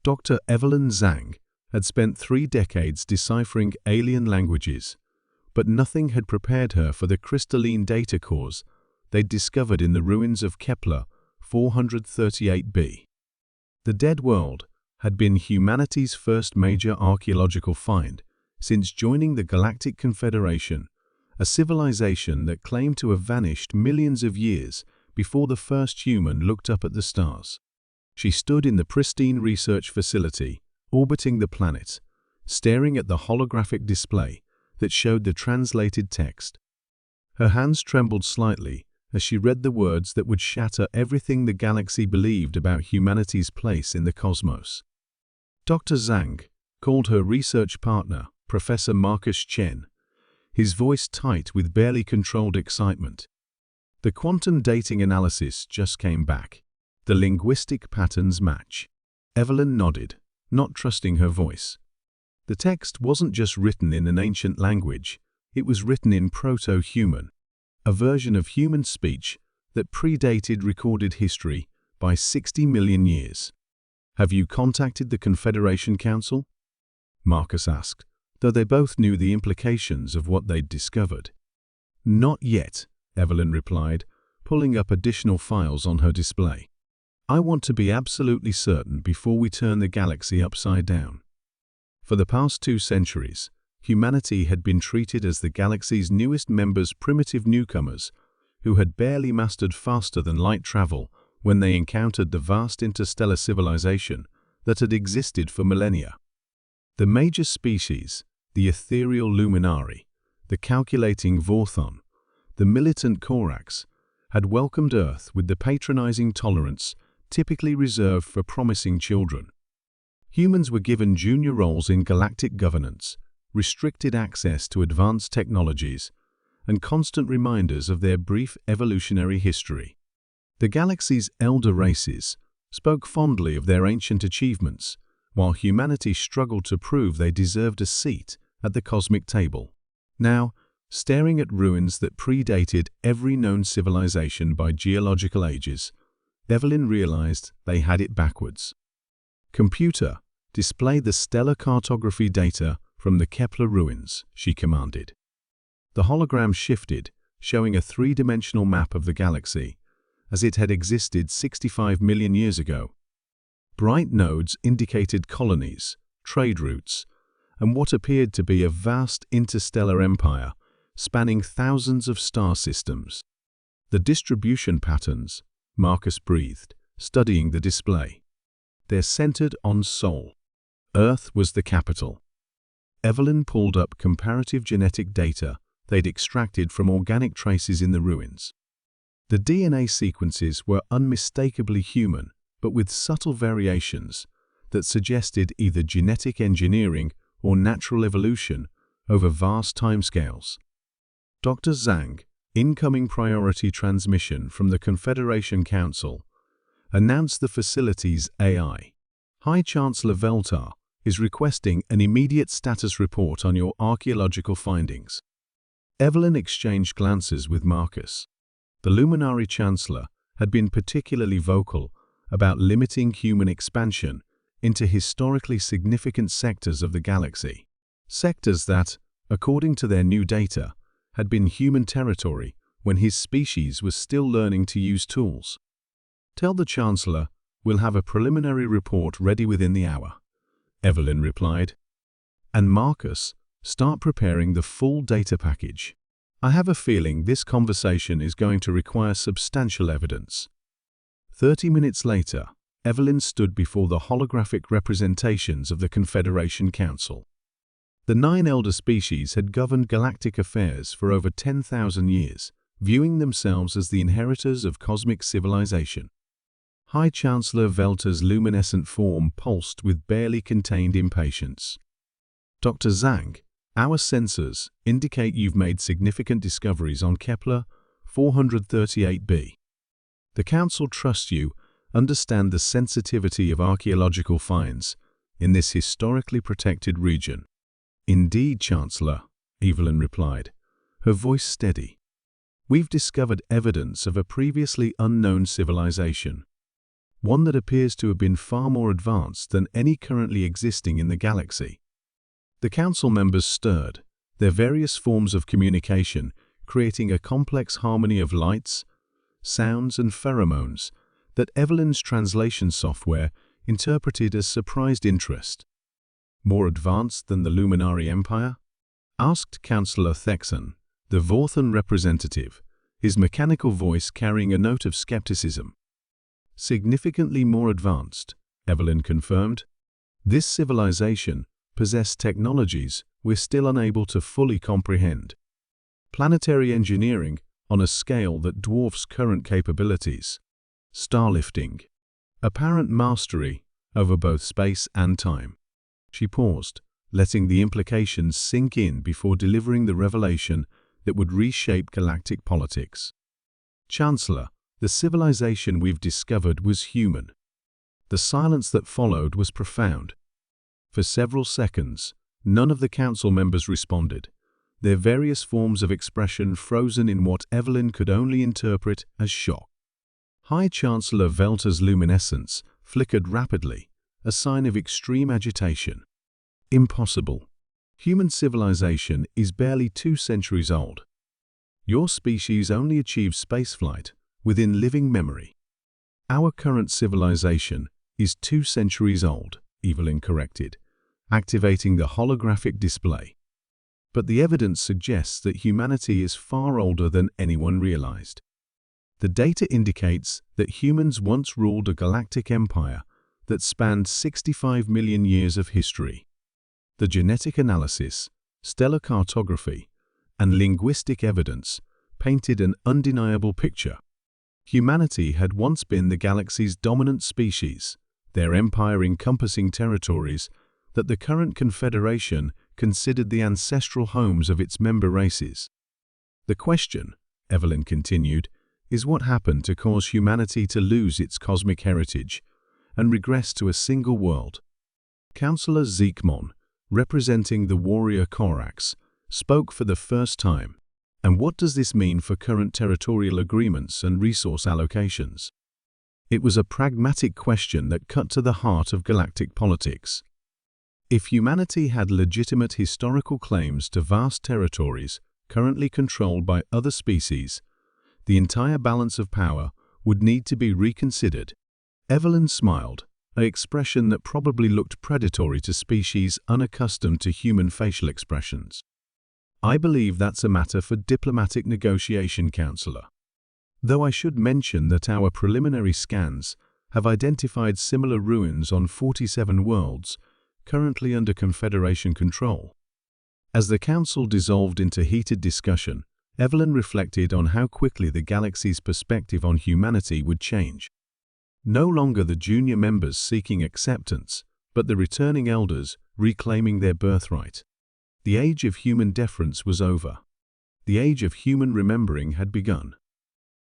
Dr. Evelyn Zhang had spent 3 decades deciphering alien languages, but nothing had prepared her for the crystalline data cores they'd discovered in the ruins of Kepler 438b. The Dead World had been humanity's first major archaeological find since joining the Galactic Confederation, a civilization that claimed to have vanished millions of years before the first human looked up at the stars. She stood in the pristine research facility, orbiting the planet, staring at the holographic display that showed the translated text. Her hands trembled slightly as she read the words that would shatter everything the galaxy believed about humanity's place in the cosmos. Dr. Zhang called her research partner, Professor Marcus Chen, his voice tight with barely controlled excitement. The quantum dating analysis just came back. The linguistic patterns match. Evelyn nodded, not trusting her voice. The text wasn't just written in an ancient language, it was written in proto-human, a version of human speech that predated recorded history by 60 million years. "Have you contacted the Confederation Council?" Marcus asked, though they both knew the implications of what they'd discovered. "Not yet," Evelyn replied, pulling up additional files on her display. "I want to be absolutely certain before we turn the galaxy upside down." For the past 2 centuries, humanity had been treated as the galaxy's newest members, primitive newcomers, who had barely mastered faster-than-light travel when they encountered the vast interstellar civilization that had existed for millennia. The major species, the ethereal luminari, the calculating Vorthon, the militant Orcs, had welcomed Earth with the patronizing tolerance typically reserved for promising children. Humans were given junior roles in galactic governance, restricted access to advanced technologies, and constant reminders of their brief evolutionary history. The galaxy's elder races spoke fondly of their ancient achievements, while humanity struggled to prove they deserved a seat at the cosmic table. Now, staring at ruins that predated every known civilization by geological ages, Evelyn realized they had it backwards. "Computer, display the stellar cartography data from the Kepler ruins," she commanded. The hologram shifted, showing a 3-dimensional map of the galaxy, as it had existed 65 million years ago. Bright nodes indicated colonies, trade routes, and what appeared to be a vast interstellar empire spanning thousands of star systems. "The distribution patterns," Marcus breathed, studying the display. "They're centered on Sol. Earth was the capital." Evelyn pulled up comparative genetic data they'd extracted from organic traces in the ruins. The DNA sequences were unmistakably human, but with subtle variations that suggested either genetic engineering or natural evolution over vast timescales. Dr. Zhang, incoming priority transmission from the Confederation Council, announced the facility's AI. "High Chancellor Veltar is requesting an immediate status report on your archaeological findings." Evelyn exchanged glances with Marcus. The Luminary Chancellor had been particularly vocal about limiting human expansion into historically significant sectors of the galaxy. Sectors that, according to their new data, had been human territory when his species was still learning to use tools. "Tell the Chancellor we'll have a preliminary report ready within the hour," Evelyn replied. "And Marcus, start preparing the full data package. I have a feeling this conversation is going to require substantial evidence." 30 minutes later, Evelyn stood before the holographic representations of the Confederation Council. The 9 elder species had governed galactic affairs for over 10,000 years, viewing themselves as the inheritors of cosmic civilization. High Chancellor Veltar's luminescent form pulsed with barely contained impatience. "Dr. Zhang, our sensors indicate you've made significant discoveries on Kepler 438b. The Council trusts you understand the sensitivity of archaeological finds in this historically protected region." "Indeed, Chancellor," Evelyn replied, her voice steady. "We've discovered evidence of a previously unknown civilization. one that appears to have been far more advanced than any currently existing in the galaxy. The council members stirred, their various forms of communication creating a complex harmony of lights, sounds, and pheromones that Evelyn's translation software interpreted as surprised interest. "More advanced than the Luminary Empire?" asked Councillor Thexan, the Vorthan representative, his mechanical voice carrying a note of skepticism. "Significantly more advanced," Evelyn confirmed. "This civilization possessed technologies we're still unable to fully comprehend. Planetary engineering on a scale that dwarfs current capabilities. Starlifting. Apparent mastery over both space and time." She paused, letting the implications sink in before delivering the revelation that would reshape galactic politics. "Chancellor, the civilization we've discovered was human." The silence that followed was profound. For several seconds, none of the council members responded, their various forms of expression frozen in what Evelyn could only interpret as shock. High Chancellor Velta's luminescence flickered rapidly, a sign of extreme agitation. "Impossible. Human civilization is barely 2 centuries old. Your species only achieved spaceflight within living memory." "Our current civilization is 2 centuries old," Evelyn corrected, activating the holographic display. "But the evidence suggests that humanity is far older than anyone realized. The data indicates that humans once ruled a galactic empire that spanned 65 million years of history. The genetic analysis, stellar cartography, and linguistic evidence painted an undeniable picture. Humanity had once been the galaxy's dominant species, their empire encompassing territories that the current Confederation considered the ancestral homes of its member races. The question," Evelyn continued, "is what happened to cause humanity to lose its cosmic heritage and regress to a single world?" Councillor Zeekmon, representing the warrior Korax, spoke for the first time. "And what does this mean for current territorial agreements and resource allocations?" It was a pragmatic question that cut to the heart of galactic politics. If humanity had legitimate historical claims to vast territories currently controlled by other species, the entire balance of power would need to be reconsidered. Evelyn smiled, an expression that probably looked predatory to species unaccustomed to human facial expressions. "I believe that's a matter for diplomatic negotiation, Councillor. Though I should mention that our preliminary scans have identified similar ruins on 47 worlds currently under Confederation control." As the Council dissolved into heated discussion, Evelyn reflected on how quickly the galaxy's perspective on humanity would change. No longer the junior members seeking acceptance, but the returning elders reclaiming their birthright. The age of human deference was over. The age of human remembering had begun.